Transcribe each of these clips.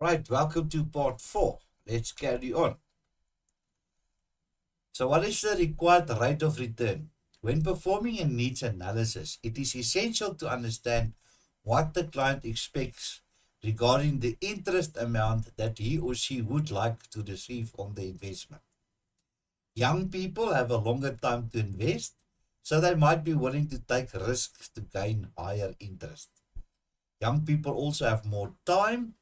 Right, welcome to part 4. Let's carry on. So what is the required rate of return? When performing a needs analysis, it is essential to understand what the client expects regarding the interest amount that he or she would like to receive on the investment. Young people have a longer time to invest, so they might be willing to take risks to gain higher interest. Young people also have more time,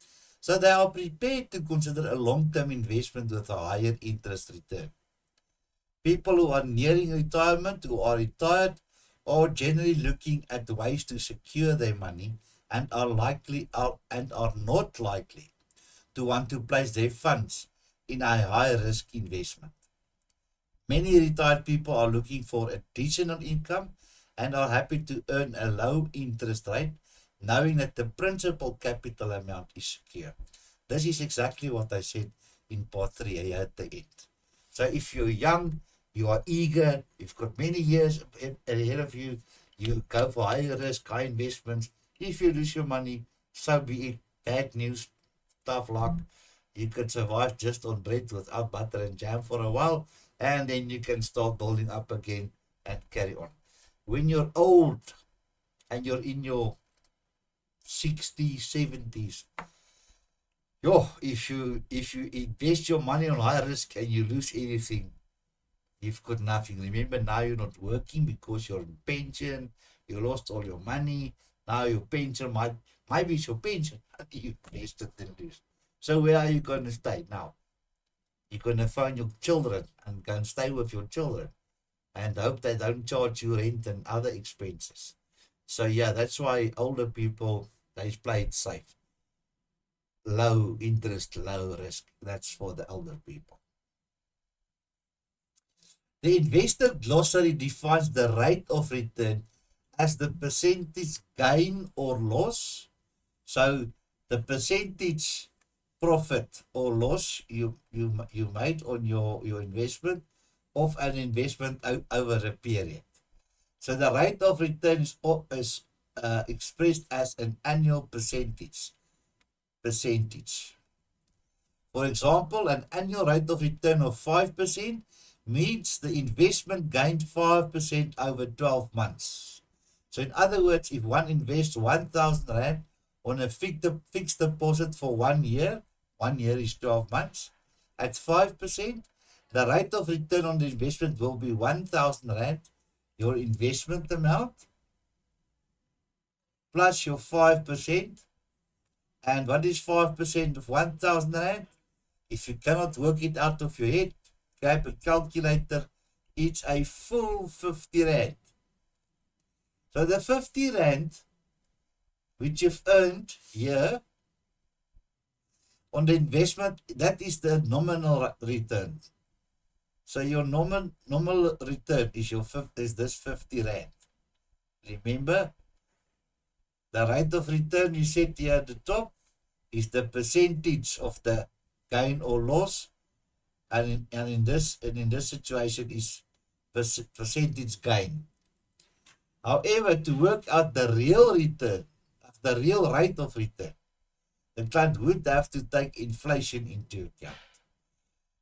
so they are prepared to consider a long-term investment with a higher interest return. People who are nearing retirement, who are retired, are generally looking at ways to secure their money and are not likely to want to place their funds in a high risk investment. Many retired people are looking for additional income and are happy to earn a low interest rate, knowing that the principal capital amount is secure. This is exactly what I said in part 3 here at the end. So if you're young, you are eager, you've got many years ahead of you, you go for high risk, high investments. If you lose your money, so be it. Bad news, tough luck. You can survive just on bread without butter and jam for a while, and then you can start building up again and carry on. When you're old and you're in your 60s, 70s, if you invest your money on high risk and you lose anything, you've got nothing. Remember, now you're not working because you're in pension, you lost all your money. Now your pension maybe it's your pension you invested and lose. So where are you going to stay now? You're going to find your children and go and stay with your children and hope they don't charge you rent and other expenses. So yeah, that's why older people, they play it safe. Low interest, low risk. That's for the elder people. The investor glossary defines the rate of return as the percentage gain or loss. So the percentage profit or loss you made on your investment of an investment over a period. So the rate of return is expressed as an annual percentage. For example, an annual rate of return of 5% means the investment gained 5% over 12 months. So in other words, if one invests 1,000 Rand on a fixed deposit for 1 year is 12 months, at 5%, the rate of return on the investment will be 1,000 Rand, your investment amount, plus your 5%. And what is 5% of 1,000 Rand? If you cannot work it out of your head, grab a calculator, it's a full 50 Rand. So the 50 Rand, which you've earned here on the investment, that is the nominal return. So your normal return is this 50 Rand. Remember, the rate of return you set here at the top is the percentage of the gain or loss, and in this situation is percentage gain. However, to work out the real return, the real rate of return, the client would have to take inflation into account.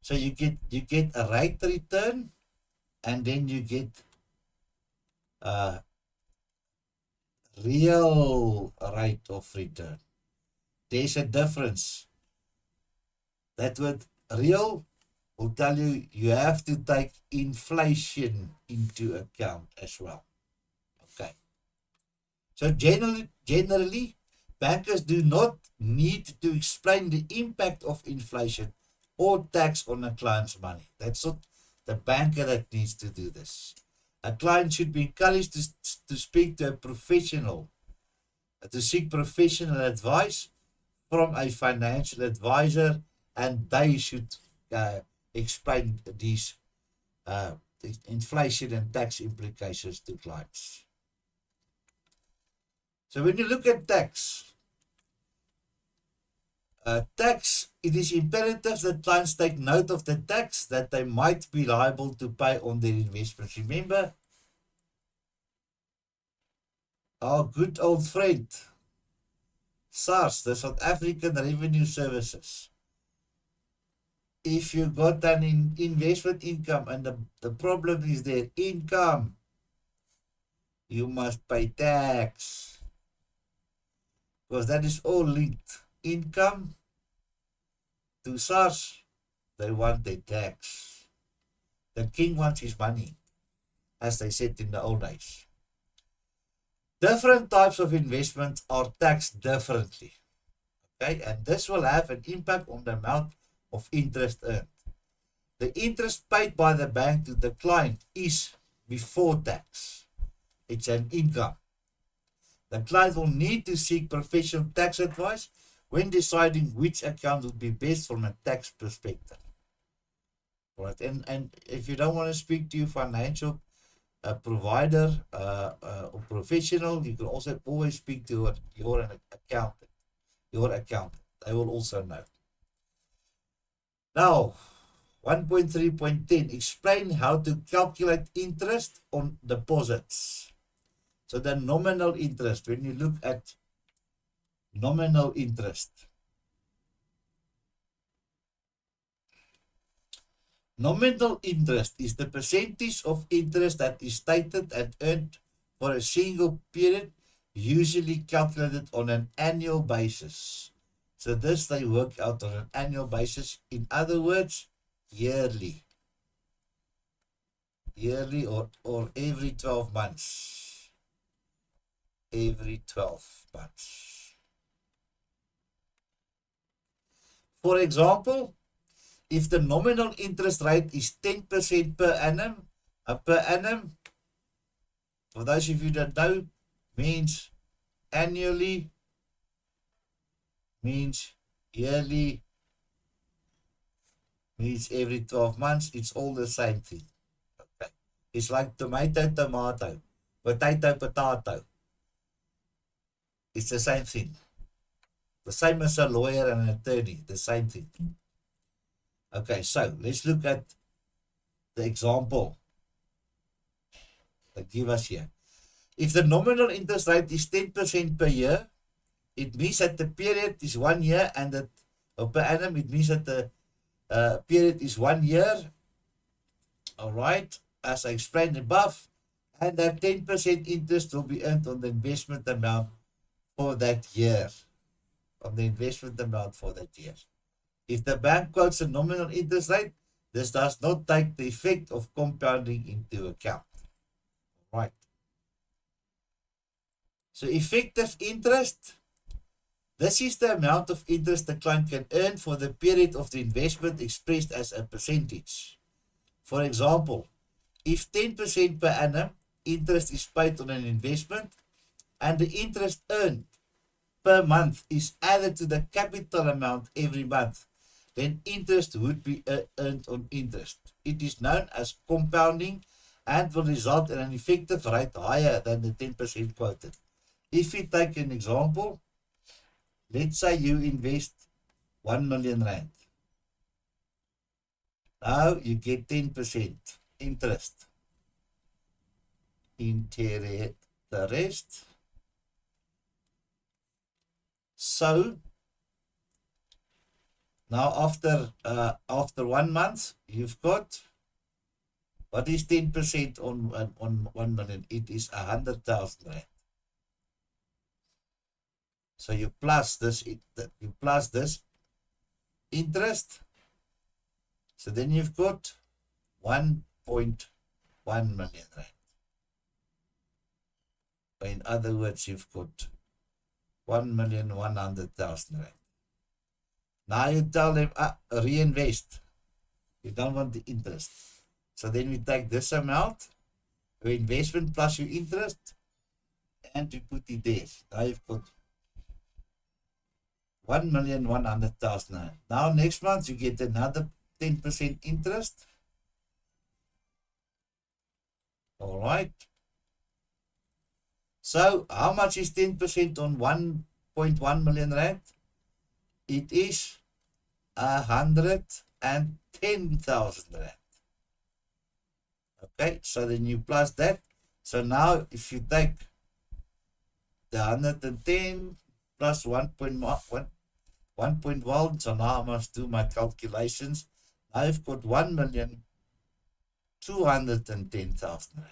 So you get a rate return, and then you get a real rate of return. There's a difference. That word real will tell you have to take inflation into account as well. Okay. So generally, bankers do not need to explain the impact of inflation or tax on a client's money. That's not the banker that needs to do this. A client should be encouraged to speak to a professional, to seek professional advice from a financial advisor, and they should explain these inflation and tax implications to clients. So when you look at tax, it is imperative that clients take note of the tax that they might be liable to pay on their investments. Remember, our good old friend, SARS, the South African Revenue Services. If you got an investment income and the problem is their income, you must pay tax, because that is all linked. Income to SARS, they want their tax. The king wants his money, as they said in the old days. Different types of investments are taxed differently. Okay, and this will have an impact on the amount of interest earned. The interest paid by the bank to the client is before tax. It's an income. The client will need to seek professional tax advice when deciding which account would be best from a tax perspective. Right, and if you don't want to speak to your financial provider or professional, you can also always speak to your accountant. They will also know. Now, 1.3.10, explain how to calculate interest on deposits. So the nominal interest, when you look at nominal interest. Nominal interest is the percentage of interest that is stated and earned for a single period, usually calculated on an annual basis. So this they work out on an annual basis. In other words, yearly. Yearly or every 12 months. Every 12 months. For example, if the nominal interest rate is 10% per annum, for those of you that know, means annually, means yearly, means every 12 months, it's all the same thing. Okay. It's like tomato, potato. It's the same thing. The same as a lawyer and an attorney, the same thing. Okay, so let's look at the example they give us here. If the nominal interest rate is 10% per year, it means that the period is 1 year, and that per annum, it means that the period is 1 year. All right, as I explained above, and that 10% interest will be earned on the investment amount for that year. If the bank quotes a nominal interest rate, this does not take the effect of compounding into account. Right. So effective interest, this is the amount of interest the client can earn for the period of the investment expressed as a percentage. For example, if 10% per annum interest is paid on an investment and the interest earned per month is added to the capital amount every month, then interest would be earned on interest. It is known as compounding and will result in an effective rate higher than the 10% quoted. If we take an example, let's say you invest 1 million rand. Now you get 10% interest. Interest. So now after 1 month, you've got, what is 10% on 1 million? It is 100,000 rand. So you plus this interest. So then you've got 1.1 million rand. In other words, you've got 1,100,000 rand. Now you tell them, reinvest. You don't want the interest. So then we take this amount, your investment plus your interest, and we put it there. Now you've got 1,100,000. Now next month you get another 10% interest. All right. So how much is 10% on 1.1 million rand? It is 110,000 rand. Okay, so then you plus that. So now if you take the 110 plus 1.1. So now I must do my calculations. I've got 1,210,000 rand.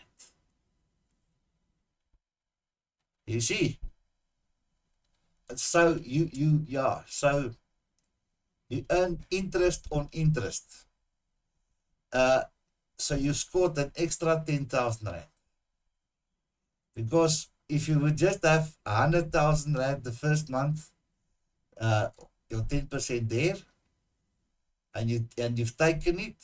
You see, so so you earn interest on interest. So you scored an extra 10,000 rand. Because if you would just have 100,000 rand the first month, your 10% there, and you've taken it,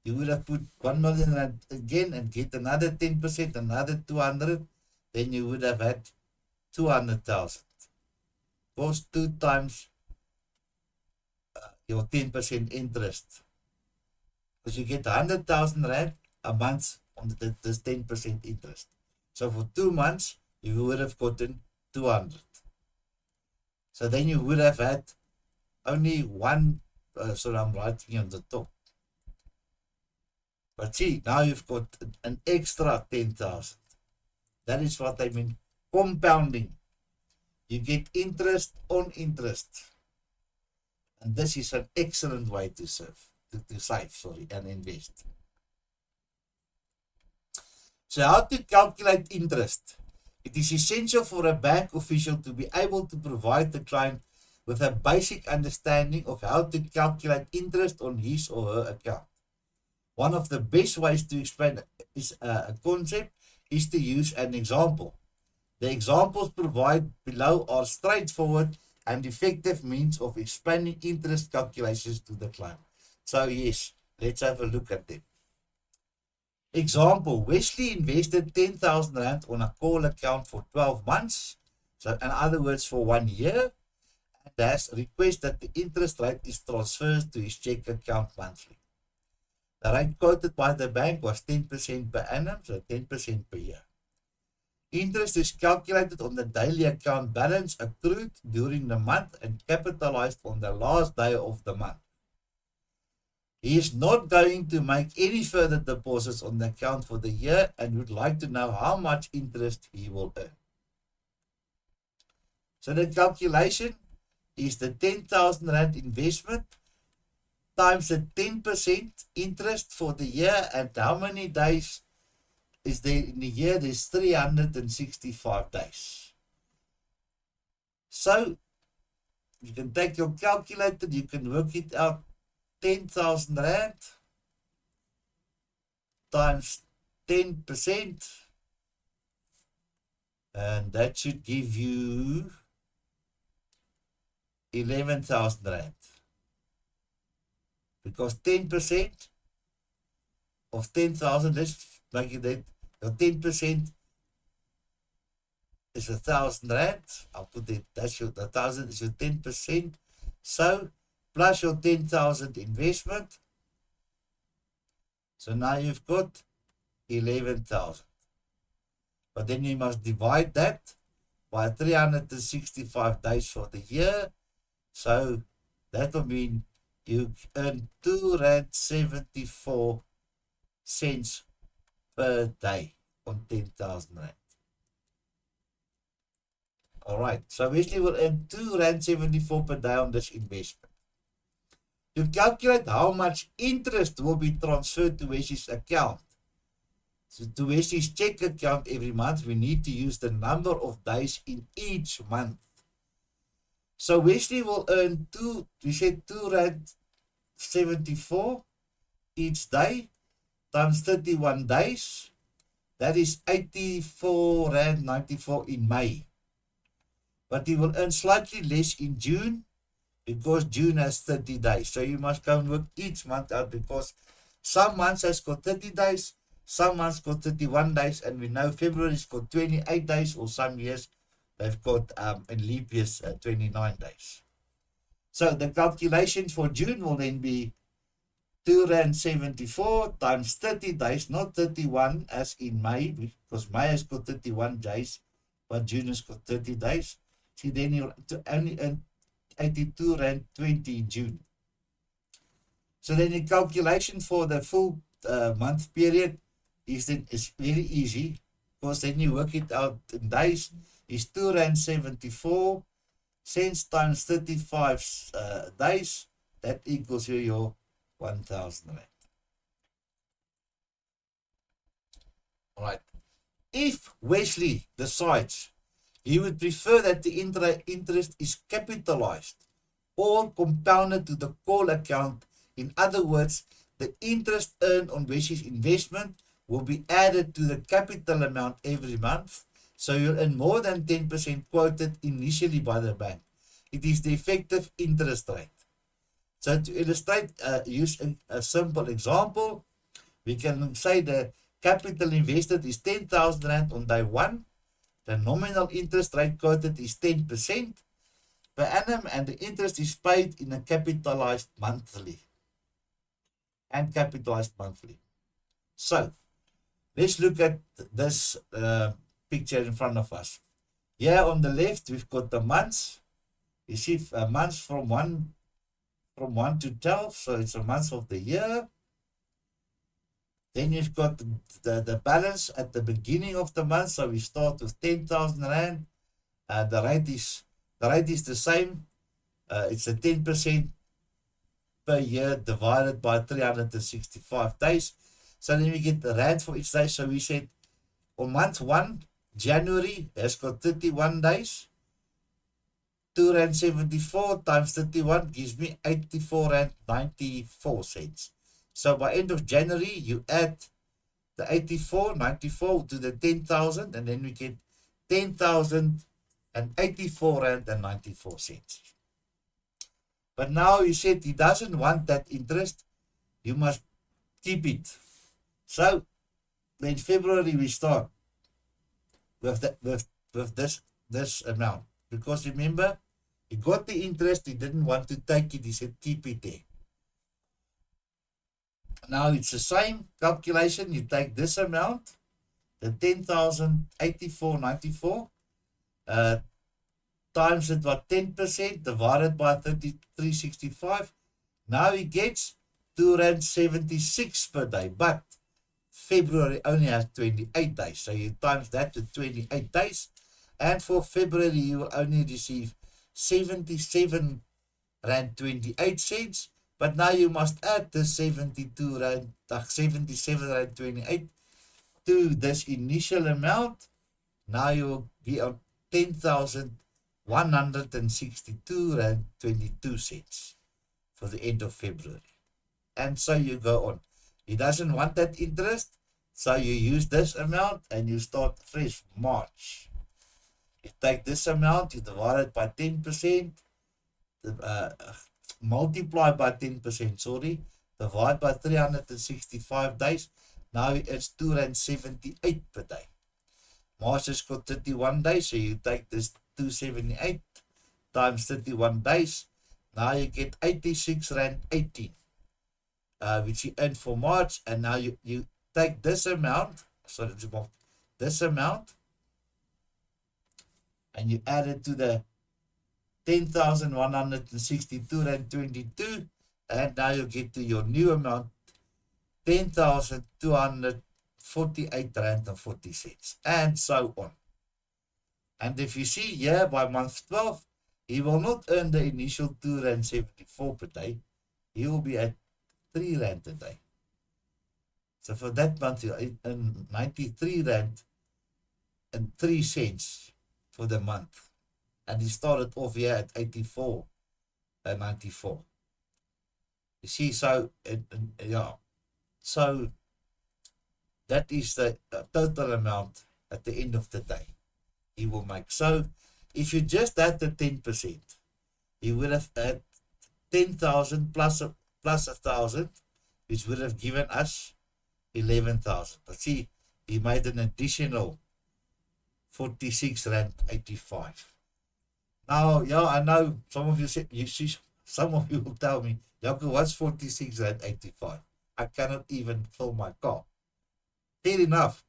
you would have put 1 million rand again and get another 10%, another 200, then you would have had 200,000. Goes 2 times your 10% interest. Because you get 100,000 rand a month on this 10% interest. So for 2 months, you would have gotten 200. So then you would have had only one, so I'm writing on the top. But see, now you've got an extra 10,000. That is what I mean, compounding. You get interest on interest. And this is an excellent way to save, and invest. So how to calculate interest? It is essential for a bank official to be able to provide the client with a basic understanding of how to calculate interest on his or her account. One of the best ways to explain a concept is to use an example. The examples provided below are straightforward and effective means of explaining interest calculations to the client. So yes, let's have a look at them. Example, Wesley invested 10,000 rand on a call account for 12 months. So in other words, for 1 year. And has requested that the interest rate is transferred to his check account monthly. The rate quoted by the bank was 10% per annum, so 10% per year. Interest is calculated on the daily account balance accrued during the month and capitalized on the last day of the month. He is not going to make any further deposits on the account for the year and would like to know how much interest he will earn. So the calculation is the 10,000 rand investment times the 10% interest for the year, and how many days is there in the year? There's 365 days. So you can take your calculator, you can work it out. 10,000 rand times 10%, and that should give you 11,000 rand. Because 10% of 10,000, let's make it that your 10% is 1,000 rand. I'll put it, that's your 1,000 is your 10%. So plus your 10,000 investment. So now you've got 11,000. But then you must divide that by 365 days for the year. So that will mean you earn 2.74 rand per day on 10,000 rand. All right, so Wesley will earn 2.74 rand per day on this investment. To calculate how much interest will be transferred to Wesley's account, so to Wesley's check account every month, we need to use the number of days in each month. So Wesley will earn 2.74 rand each day times 31 days. That is 84.94 rand in May. But he will earn slightly less in June because June has 30 days. So you must go and work each month out, because some months has got 30 days, some months got 31 days, and we know February's got 28 days, or some years they've got in leap years 29 days. So the calculation for June will then be 2.74 rand times 30 days, not 31 as in May, because May has got 31 days, but June has got 30 days. See, then you'll only earn 82.20 rand in June. So then the calculation for the full month period is very easy, because then you work it out in days. Is 2.74 cents times 35 days, that equals you your 1,000 rand. All right. If Wesley decides he would prefer that the interest is capitalized or compounded to the call account, in other words, the interest earned on Wesley's investment will be added to the capital amount every month, so you'll earn more than 10% quoted initially by the bank. It is the effective interest rate. So to illustrate, use a simple example, we can say the capital invested is 10,000 Rand on day one. The nominal interest rate quoted is 10% per annum, and the interest is paid in a capitalized monthly. So let's look at this picture in front of us. Here on the left, we've got the months. You see months from 1 to 12, so it's a month of the year. Then you've got the balance at the beginning of the month, so we start with 10,000 Rand. The rate is the same. It's a 10% per year divided by 365 days. So then we get the Rand for each day. So we said on month 1, January has got 31 days. 2 Rand 74 times 31 gives me 84 Rand 94 cents. So by end of January, you add the 94 to the 10,000, and then we get 10,084 Rand and 94 cents. But now he said he doesn't want that interest. You must keep it. So in February we start with this amount, because remember, he got the interest, he didn't want to take it, he said keep it there. Now it's the same calculation. You take this amount, the 10,084.94, times it by 10%, divided by 33.65. Now he gets 2 Rand 76 per day, but February only has 28 days. So you times that to 28 days. And for February, you will only receive 77 Rand 28 cents. But now you must add the 77 Rand 28 to this initial amount. Now you will be on 10,162 Rand 22 cents for the end of February. And so you go on. He doesn't want that interest, so you use this amount and you start fresh March. You take this amount, you divide it by 10%, multiply by 10%, divide by 365 days. Now it's 2 Rand 78 per day. March has got 31 days, so you take this 278 times 31 days. Now you get 86 Rand 18, which you earn for March. And now you take this amount, so this amount, and you add it to the 10,162 Rand 22, and now you get to your new amount, 10,248 Rand and 40 cents, and so on. And if you see here by month 12, he will not earn the initial 2 Rand 74 per day. He will be at 3 Rand a day. So for that month, you earn 93 Rand and 3 cents for the month. And he started off here at 84 and 94. You see, so yeah, so that is the total amount at the end of the day he will make. So if you just add the 10%, he would have had 10,000 plus 1,000, which would have given us 11,000. But see, he made an additional 46 Rand 85. Now, yeah, I know some of you said, some of you will tell me, Jaco, what's 46 Rand 85? I cannot even fill my car. Fair enough.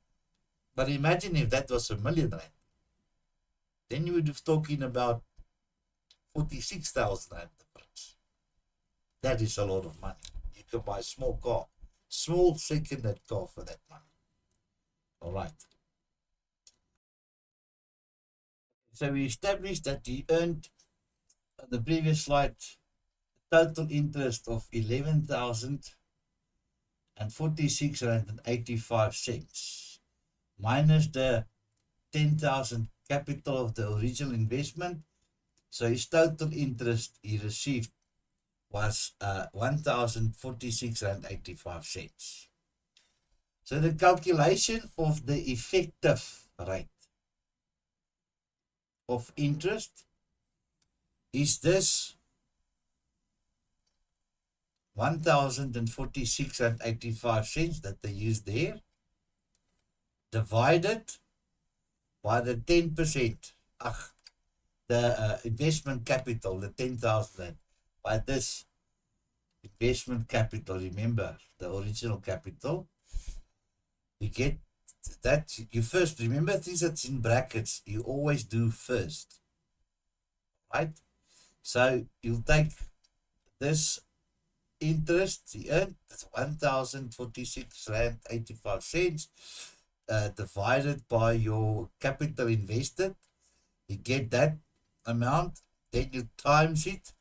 But imagine if that was R1 million. Then you would be talking about 46,000 Rand difference. That is a lot of money. You can buy a small car, small second-hand car for that money. All right. So we established that he earned the previous slide, total interest of 11,046 rand and 85 cents minus the 10,000 capital of the original investment. So his total interest he received was 1,046 rand 85 cents. So the calculation of the effective rate of interest is this 1,046 rand 85 cents that they use there, divided by the 10%, the investment capital, the 10,000 rand, by this investment capital, remember the original capital, you get that, you first, remember things that's in brackets, you always do first, right? So you'll take this interest he earned, that's 1,046 rand 85 cents, divided by your capital invested, you get that amount, then you times it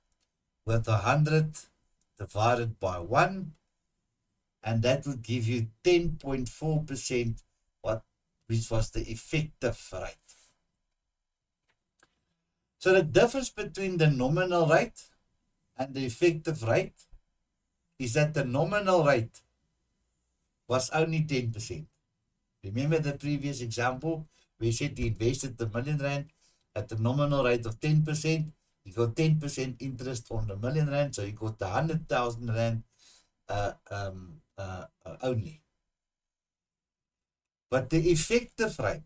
with 100 divided by 1, and that would give you 10.4%, which was the effective rate. So the difference between the nominal rate and the effective rate is that the nominal rate was only 10%. Remember the previous example, we said he invested the million rand at the nominal rate of 10%. You got 10% interest on the million rand, so you got the 100,000 rand only. But the effective rate,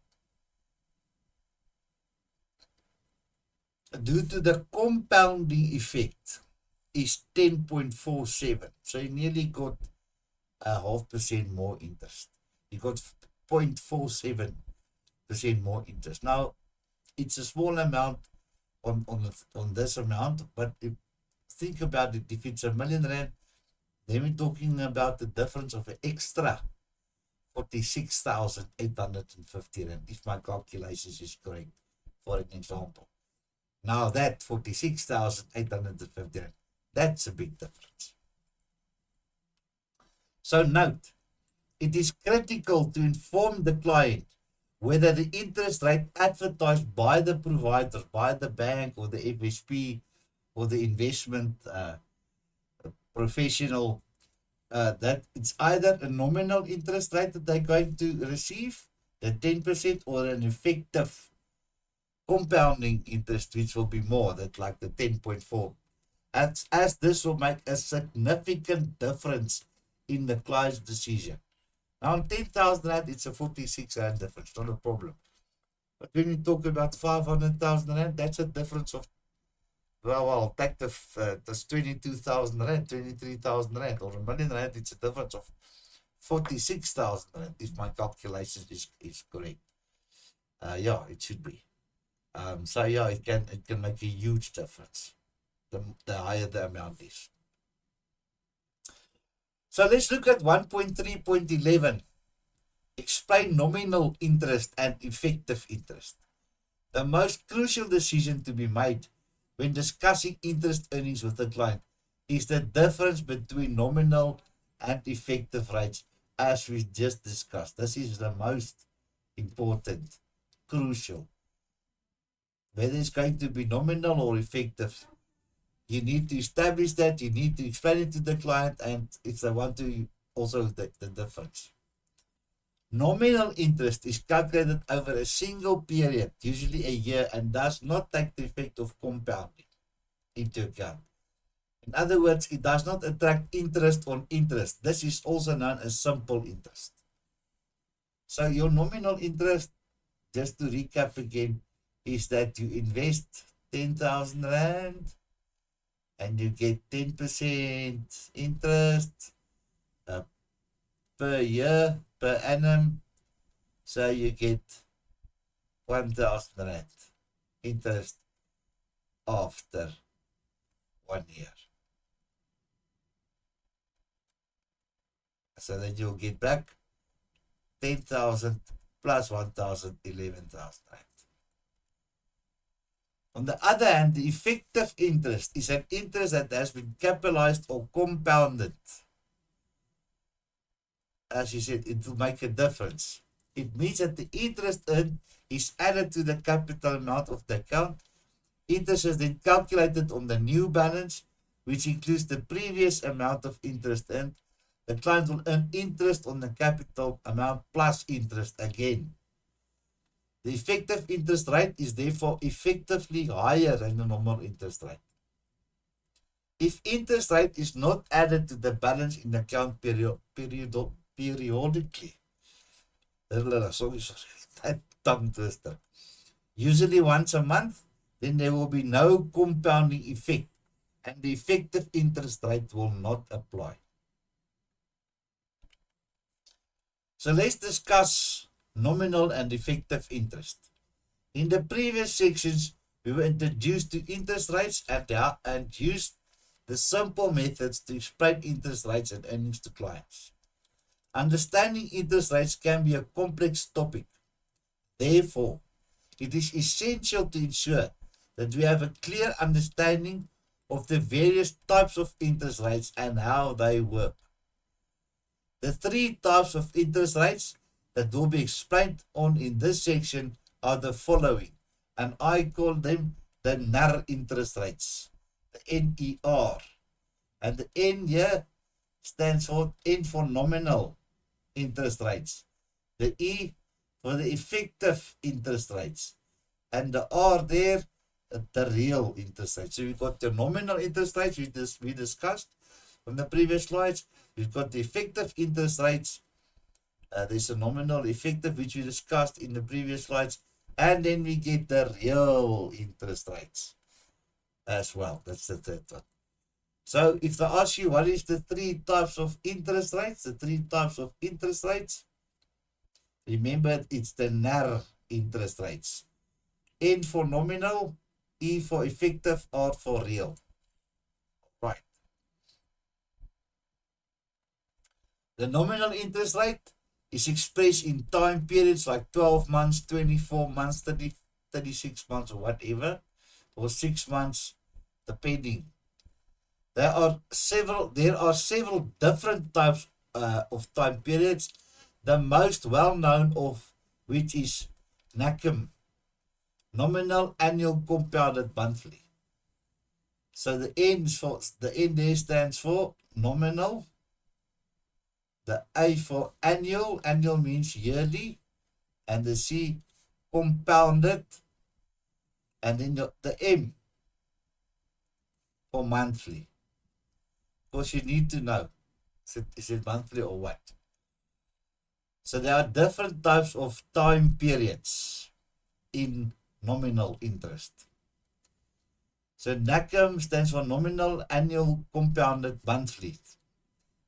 due to the compounding effect, is 10.47. So you nearly got 0.5% more interest. You got 0.47% more interest. Now, it's a small amount on this amount, but think about it. If it's a million rand, then we're talking about the difference of an extra 46,850 rand, if my calculations is correct, for an example. Now that 46,850 rand, that's a big difference. So note, it is critical to inform the client whether the interest rate advertised by the provider, by the bank or the FSP or the investment professional, that it's either a nominal interest rate that they're going to receive, the 10%, or an effective compounding interest, which will be more, that like the 10.4. As this will make a significant difference in the client's decision. Now, on 10,000 rand, it's a 46 rand difference, not a problem. But when you talk about 500,000 rand, that's a difference of, well, take that's 22,000 rand, 23,000 rand, or a million rand, it's a difference of 46,000 rand, if my calculation is correct. Yeah, it should be. So yeah, it can make a huge difference, the higher the amount is. So let's look at 1.3.11. Explain nominal interest and effective interest. The most crucial decision to be made when discussing interest earnings with the client is the difference between nominal and effective rates, as we just discussed. This is the most important, crucial. Whether it's going to be nominal or effective, you need to establish that, you need to explain it to the client, and if they want to, also the difference. Nominal interest is calculated over a single period, usually a year, and does not take the effect of compounding into account. In other words, it does not attract interest on interest. This is also known as simple interest. So your nominal interest, just to recap again, is that you invest 10,000 rand and you get 10% interest per year, per annum. So you get 1,000 rand interest after 1 year. So then you'll get back 10,000 plus 1,000, 11,000 rand. On the other hand, the effective interest is an interest that has been capitalized or compounded. As you said, it will make a difference. It means that the interest earned is added to the capital amount of the account. Interest is then calculated on the new balance, which includes the previous amount of interest earned. The client will earn interest on the capital amount plus interest again. The effective interest rate is therefore effectively higher than the normal interest rate. If interest rate is not added to the balance in the account periodically, sorry, that tongue twister, usually once a month, then there will be no compounding effect and the effective interest rate will not apply. So let's discuss nominal and effective interest. In the previous sections, we were introduced to interest rates and used the simple methods to explain interest rates and earnings to clients. Understanding interest rates can be a complex topic. Therefore, it is essential to ensure that we have a clear understanding of the various types of interest rates and how they work. The three types of interest rates that will be explained on in this section are the following, and I call them the NER interest rates, the NER. And the N here stands for N for nominal interest rates, the E for the effective interest rates, and the R there, the real interest rates. So we've got the nominal interest rates we discussed from the previous slides. We've got the effective interest rates. There's a nominal effective which we discussed in the previous slides. And then we get the real interest rates as well. That's the third one. So if they ask you what is the three types of interest rates, remember it's the NER interest rates. N for nominal, E for effective, R for real. Right. The nominal interest rate is expressed in time periods like 12 months, 24 months, 30, 36 months or whatever, or 6 months, depending. There are several different types of time periods, the most well-known of which is NACM, nominal annual compounded monthly. So the N there stands for nominal, the A for annual means yearly, and the C compounded, and then the M for monthly. Of course, you need to know, is it monthly or what? So there are different types of time periods in nominal interest. So NACM stands for nominal annual compounded monthly.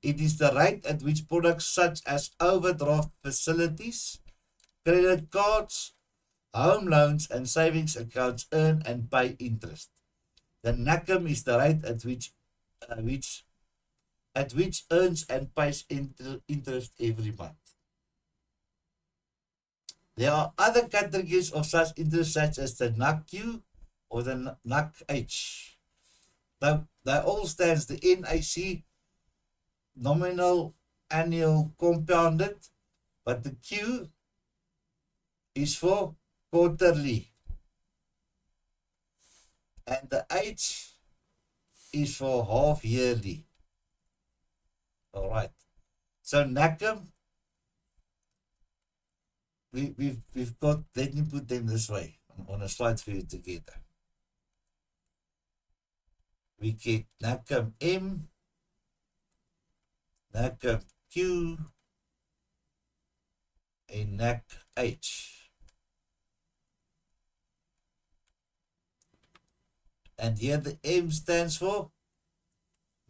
It is the rate at which products such as overdraft facilities, credit cards, home loans, and savings accounts earn and pay interest. The NACM is the rate at which earns and pays interest every month. There are other categories of such interest such as the NACQ or the NACH. They all stands the NAC, nominal annual compounded, but the Q is for quarterly, and the H is for half yearly. All right. So NACM, we've got. Let me put them this way on a slide for you together. We get NACM M, NACM Q, and NAC H. And here the M stands for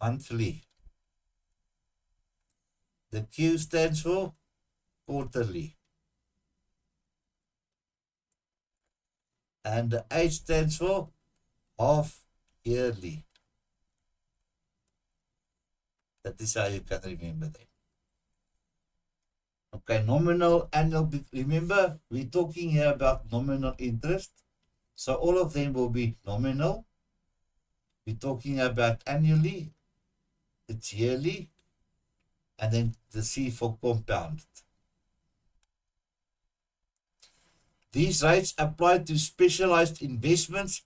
monthly. The Q stands for quarterly. And the H stands for half yearly. That is how you can remember them. Okay, nominal annual. Remember, we're talking here about nominal interest. So all of them will be nominal. We're talking about annually, it's yearly, and then the C for compounded. These rates apply to specialized investment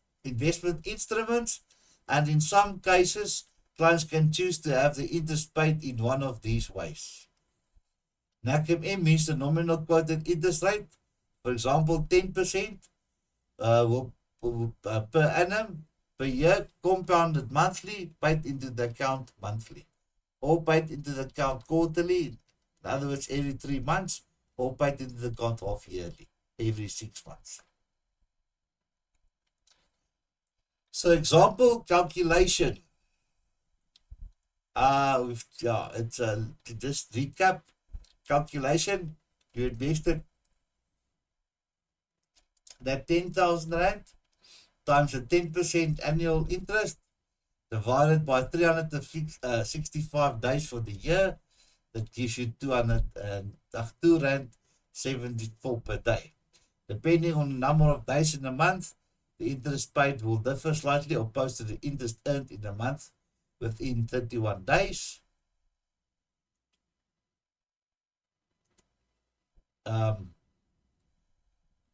instruments, and in some cases, clients can choose to have the interest paid in one of these ways. NACMM means the nominal quoted interest rate, for example, 10% per annum, per year, compounded monthly, paid into the account monthly, or paid into the account quarterly, in other words, every 3 months, or paid into the account half yearly, every 6 months. So example calculation. It's to just recap calculation. You invested that 10,000 rand times the 10% annual interest divided by 365 days for the year. That gives you 202 rand 74 per day. Depending on the number of days in a month, the interest paid will differ slightly opposed to the interest earned in a month within 31 days.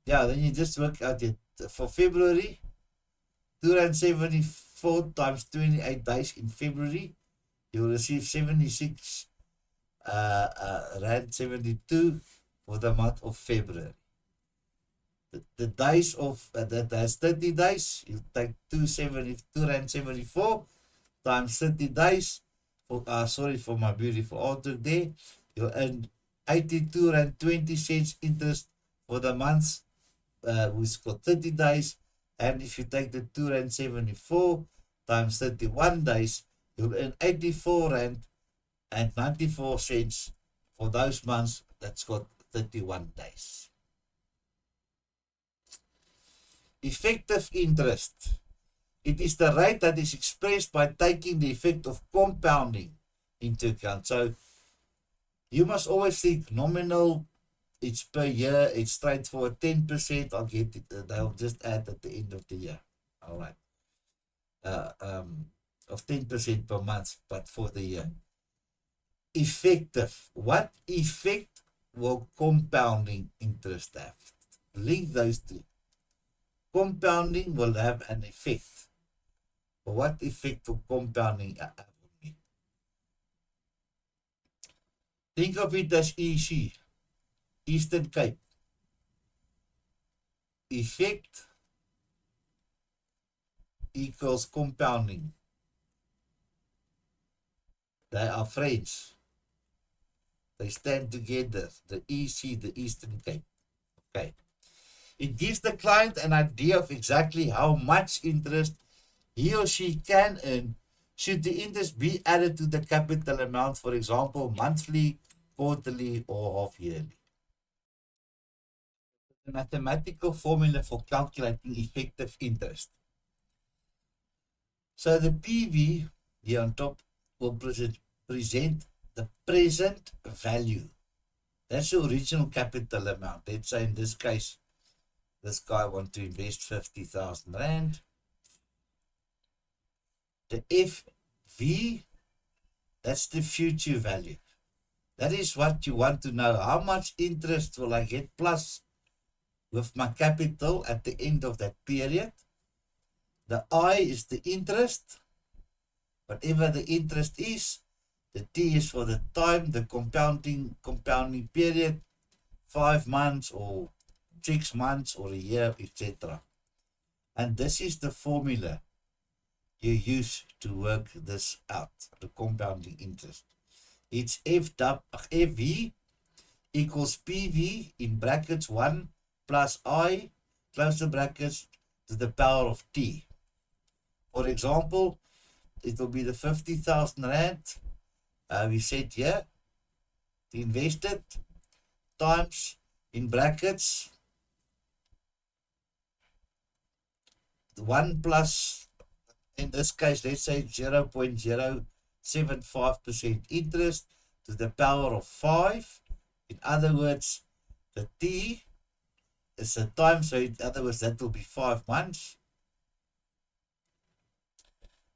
Then you just work out it. For February, 274 times 28 days in February, you'll receive 76 rand 72 for the month of February. The days of that has 30 days, you take 274 times 30 days. For my beautiful author there, you'll earn 82 rand 20 cents interest for the months which got 30 days. And if you take the 2 rand 74 times 31 days, you'll earn 84 rand and 94 cents for those months that's got 31 days. Effective interest. It is the rate that is expressed by taking the effect of compounding into account. So you must always think nominal, it's per year, it's straightforward, 10%, I'll get it, they'll just add at the end of the year. All right. Of 10% per month, but for the year. Effective. What effect will compounding interest have? Link those two. Compounding will have an effect. But what effect will compounding have on me? Think of it as EC, Eastern Cape. Effect equals compounding. They are friends. They stand together. The EC, the Eastern Cape. Okay. It gives the client an idea of exactly how much interest he or she can earn should the interest be added to the capital amount, for example, monthly, quarterly, or half yearly. The mathematical formula for calculating effective interest. So the PV here on top will present the present value. That's the original capital amount. Let's say in this case, this guy wants to invest 50,000 rand. The FV, that's the future value. That is what you want to know. How much interest will I get plus with my capital at the end of that period? The I is the interest. Whatever the interest is, the T is for the time, the compounding period, 5 months or 6 months or a year, etc. And this is the formula you use to work this out, the compounding interest. It's FV equals PV in brackets 1 plus I, close the brackets, to the power of T. For example, it will be the 50,000 rand we said here, invested, times in brackets 1 plus, in this case, let's say 0.075% interest to the power of 5. In other words, the T It's a time, so in other words, that will be 5 months.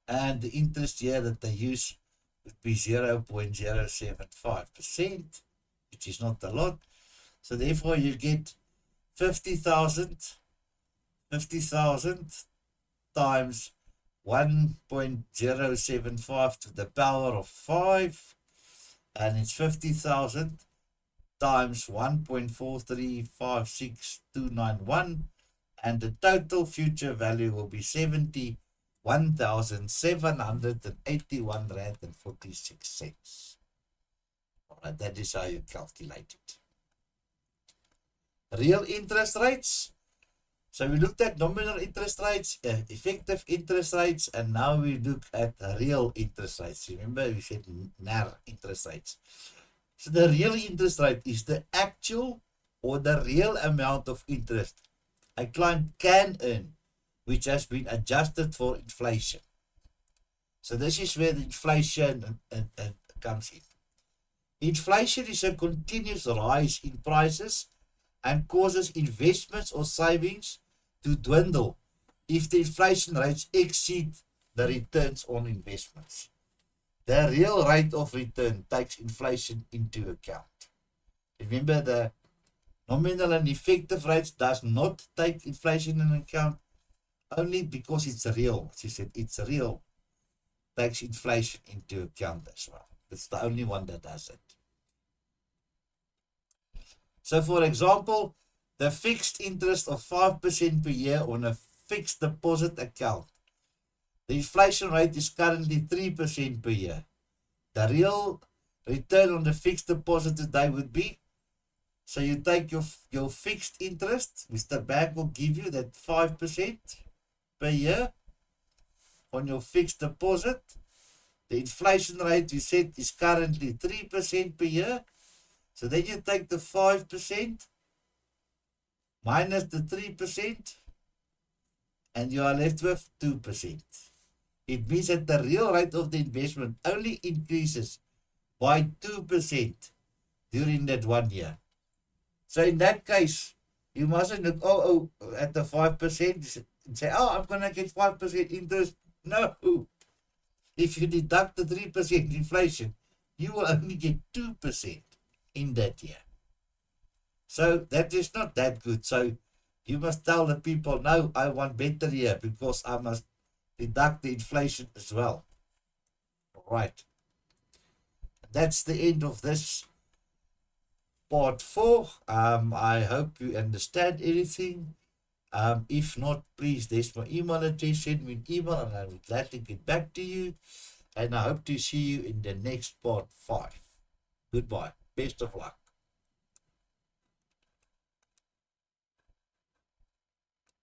And the interest here that they use would be 0.075%, which is not a lot. So therefore you get 50,000 times 1.075 to the power of 5, and it's 50,000 times 1.4356291, and the total future value will be 71,781 rand and 46 cents. All right, that is how you calculate it. Real interest rates. So we looked at nominal interest rates, effective interest rates, and now we look at real interest rates. Remember, we said NAR interest rates. So the real interest rate is the actual or the real amount of interest a client can earn, which has been adjusted for inflation. So this is where the inflation comes in. Inflation is a continuous rise in prices and causes investments or savings to dwindle if the inflation rates exceed the returns on investments. The real rate of return takes inflation into account. Remember, the nominal and effective rates does not take inflation into account, only because it's real. She said it's real, takes inflation into account as well. It's the only one that does it. So for example, the fixed interest of 5% per year on a fixed deposit account. The inflation rate is currently 3% per year. The real return on the fixed deposit today would be, so you take your fixed interest, which the bank will give you, that 5% per year on your fixed deposit. The inflation rate we said is currently 3% per year. So then you take the 5% minus the 3%, and you are left with 2%. It means that the real rate of the investment only increases by 2% during that 1 year. So in that case, you mustn't look at the 5% and say, I'm going to get 5% interest. No. If you deduct the 3% inflation, you will only get 2% in that year. So that is not that good. So you must tell the people, no, I want better here because I must deduct the inflation as well. All right. That's the end of this part 4. I hope you understand everything. If not, please, there's my email address. Send me an email and I will gladly get back to you. And I hope to see you in the next part 5. Goodbye. Best of luck.